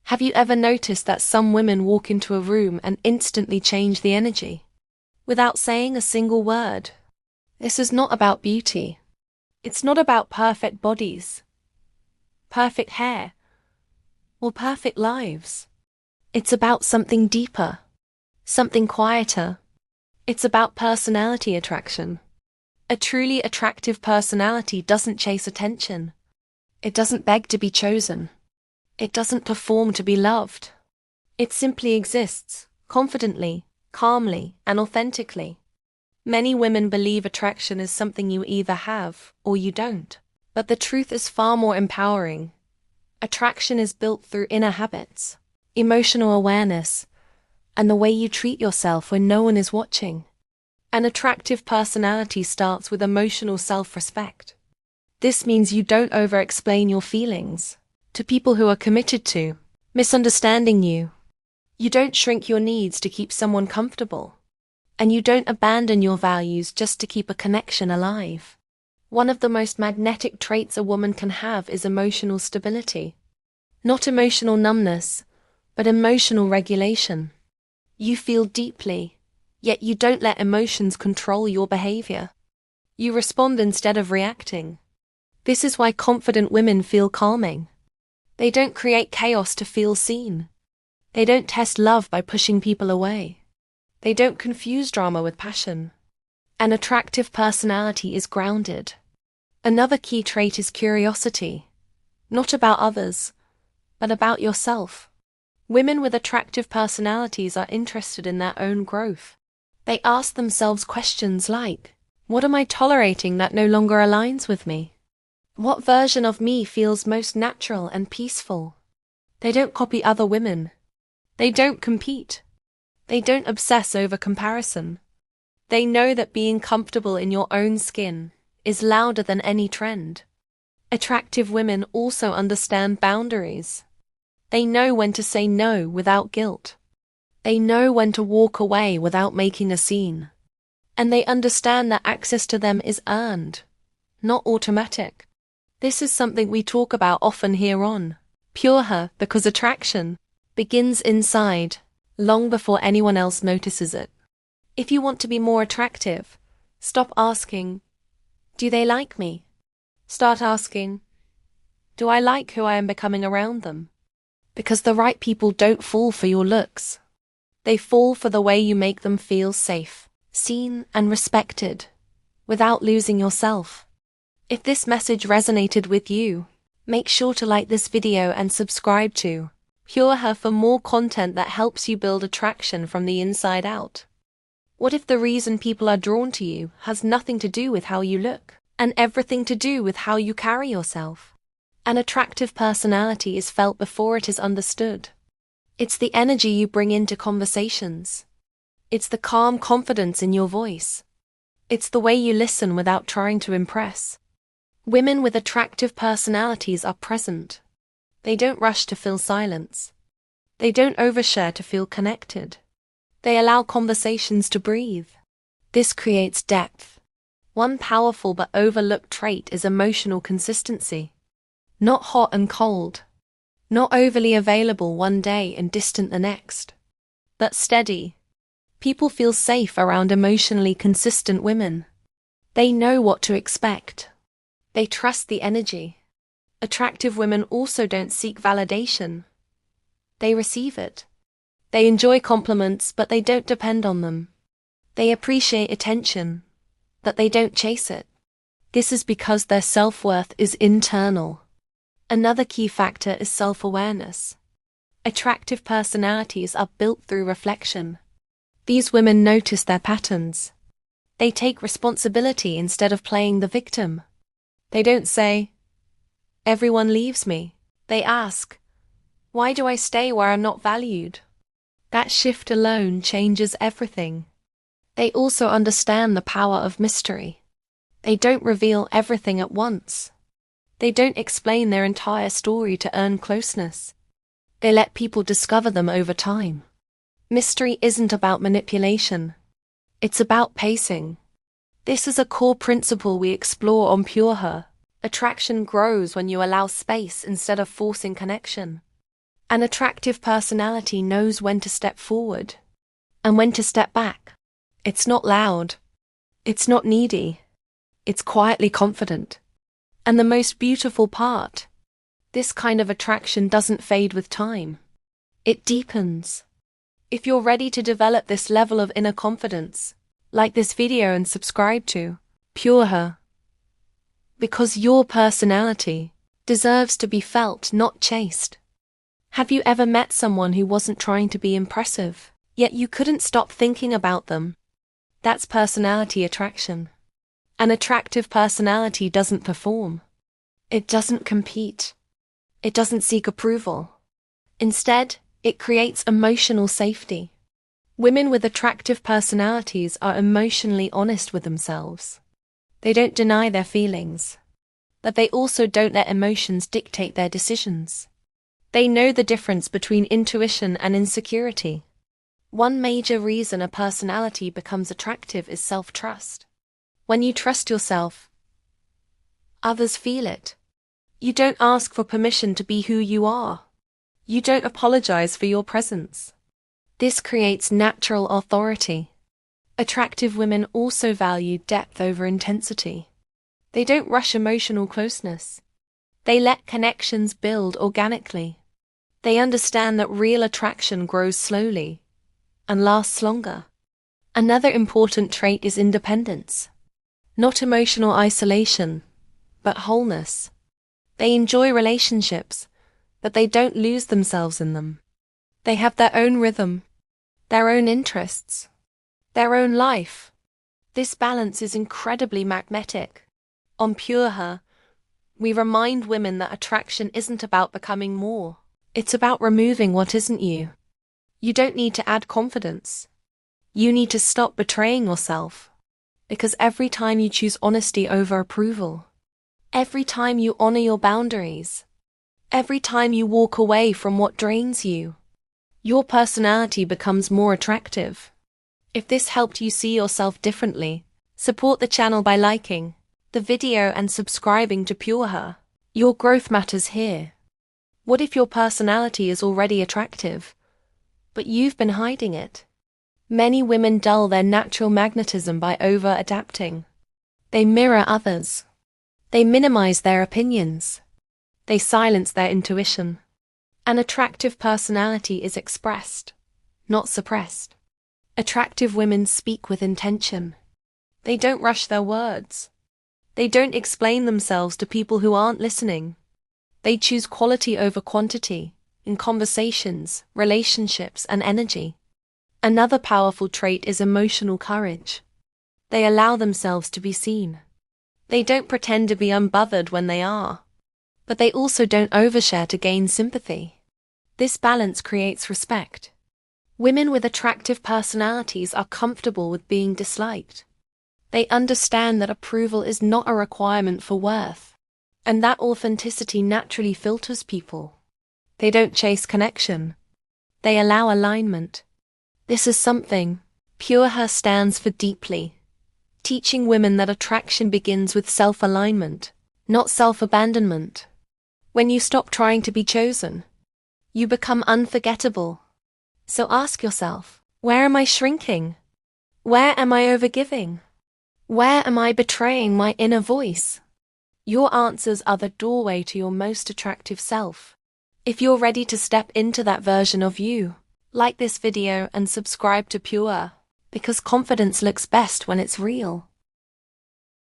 Have you ever noticed that some women walk into a room and instantly change the energy, without saying a single word? This is not about beauty. It's not about perfect bodies, perfect hair, or perfect lives. It's about something deeper, something quieter. It's about personality attraction. A truly attractive personality doesn't chase attention. It doesn't beg to be chosen. It doesn't perform to be loved. It simply exists, confidently, calmly, and authentically. Many women believe attraction is something you either have or you don't. But the truth is far more empowering. Attraction is built through inner habits, emotional awareness, and the way you treat yourself when no one is watching. An attractive personality starts with emotional self-respect. This means you don't over-explain your feelings to people who are committed to misunderstanding you. You don't shrink your needs to keep someone comfortable. And you don't abandon your values just to keep a connection alive. One of the most magnetic traits a woman can have is emotional stability. Not emotional numbness, but emotional regulation. You feel deeply, yet you don't let emotions control your behavior. You respond instead of reacting. This is why confident women feel calming. They don't create chaos to feel seen. They don't test love by pushing people away. They don't confuse drama with passion. An attractive personality is grounded. Another key trait is curiosity. Not about others, but about yourself. Women with attractive personalities are interested in their own growth. They ask themselves questions like, what am I tolerating that no longer aligns with me? What version of me feels most natural and peaceful? They don't copy other women. They don't compete. They don't obsess over comparison. They know that being comfortable in your own skin is louder than any trend. Attractive women also understand boundaries. They know when to say no without guilt. They know when to walk away without making a scene. And they understand that access to them is earned, not automatic. This is something we talk about often here on Pure Her, because attraction begins inside, long before anyone else notices it. If you want to be more attractive, stop asking, do they like me? Start asking, do I like who I am becoming around them? Because the right people don't fall for your looks. They fall for the way you make them feel safe, seen, and respected, without losing yourself. If this message resonated with you, make sure to like this video and subscribe to Pure Her for more content that helps you build attraction from the inside out. What if the reason people are drawn to you has nothing to do with how you look, and everything to do with how you carry yourself? An attractive personality is felt before it is understood. It's the energy you bring into conversations. It's the calm confidence in your voice. It's the way you listen without trying to impress. Women with attractive personalities are present. They don't rush to fill silence. They don't overshare to feel connected. They allow conversations to breathe. This creates depth. One powerful but overlooked trait is emotional consistency. Not hot and cold. Not overly available one day and distant the next. But steady. People feel safe around emotionally consistent women. They know what to expect. They trust the energy. Attractive women also don't seek validation. They receive it. They enjoy compliments, but they don't depend on them. They appreciate attention, but they don't chase it. This is because their self-worth is internal. Another key factor is self-awareness. Attractive personalities are built through reflection. These women notice their patterns. They take responsibility instead of playing the victim. They don't say, everyone leaves me. They ask, why do I stay where I'm not valued? That shift alone changes everything. They also understand the power of mystery. They don't reveal everything at once. They don't explain their entire story to earn closeness. They let people discover them over time. Mystery isn't about manipulation. It's about pacing. This is a core principle we explore on Pure Her. Attraction grows when you allow space instead of forcing connection. An attractive personality knows when to step forward and when to step back. It's not loud. It's not needy. It's quietly confident. And the most beautiful part, this kind of attraction doesn't fade with time. It deepens. If you're ready to develop this level of inner confidence, like this video and subscribe to Pure Her. Because your personality deserves to be felt, not chased. Have you ever met someone who wasn't trying to be impressive, yet you couldn't stop thinking about them? That's personality attraction. An attractive personality doesn't perform. It doesn't compete. It doesn't seek approval. Instead, it creates emotional safety. Women with attractive personalities are emotionally honest with themselves. They don't deny their feelings, but they also don't let emotions dictate their decisions. They know the difference between intuition and insecurity. One major reason a personality becomes attractive is self-trust. When you trust yourself, others feel it. You don't ask for permission to be who you are. You don't apologize for your presence. This creates natural authority. Attractive women also value depth over intensity. They don't rush emotional closeness. They let connections build organically. They understand that real attraction grows slowly and lasts longer. Another important trait is independence. Not emotional isolation, but wholeness. They enjoy relationships, but they don't lose themselves in them. They have their own rhythm, their own interests, their own life. This balance is incredibly magnetic. On Pure Her, we remind women that attraction isn't about becoming more. It's about removing what isn't you. You don't need to add confidence. You need to stop betraying yourself. Because every time you choose honesty over approval, every time you honor your boundaries, every time you walk away from what drains you, your personality becomes more attractive. If this helped you see yourself differently, support the channel by liking the video and subscribing to Pure Her. Your growth matters here. What if your personality is already attractive, but you've been hiding it? Many women dull their natural magnetism by over-adapting. They mirror others. They minimize their opinions. They silence their intuition. An attractive personality is expressed, not suppressed. Attractive women speak with intention. They don't rush their words. They don't explain themselves to people who aren't listening. They choose quality over quantity in conversations, relationships, and energy. Another powerful trait is emotional courage. They allow themselves to be seen. They don't pretend to be unbothered when they are, but they also don't overshare to gain sympathy. This balance creates respect. Women with attractive personalities are comfortable with being disliked. They understand that approval is not a requirement for worth, and that authenticity naturally filters people. They don't chase connection. They allow alignment. This is something Pure Her stands for deeply, teaching women that attraction begins with self-alignment, not self-abandonment. When you stop trying to be chosen, you become unforgettable. So ask yourself, where am I shrinking? Where am I overgiving? Where am I betraying my inner voice? Your answers are the doorway to your most attractive self. If you're ready to step into that version of you, like this video and subscribe to Pure, because confidence looks best when it's real.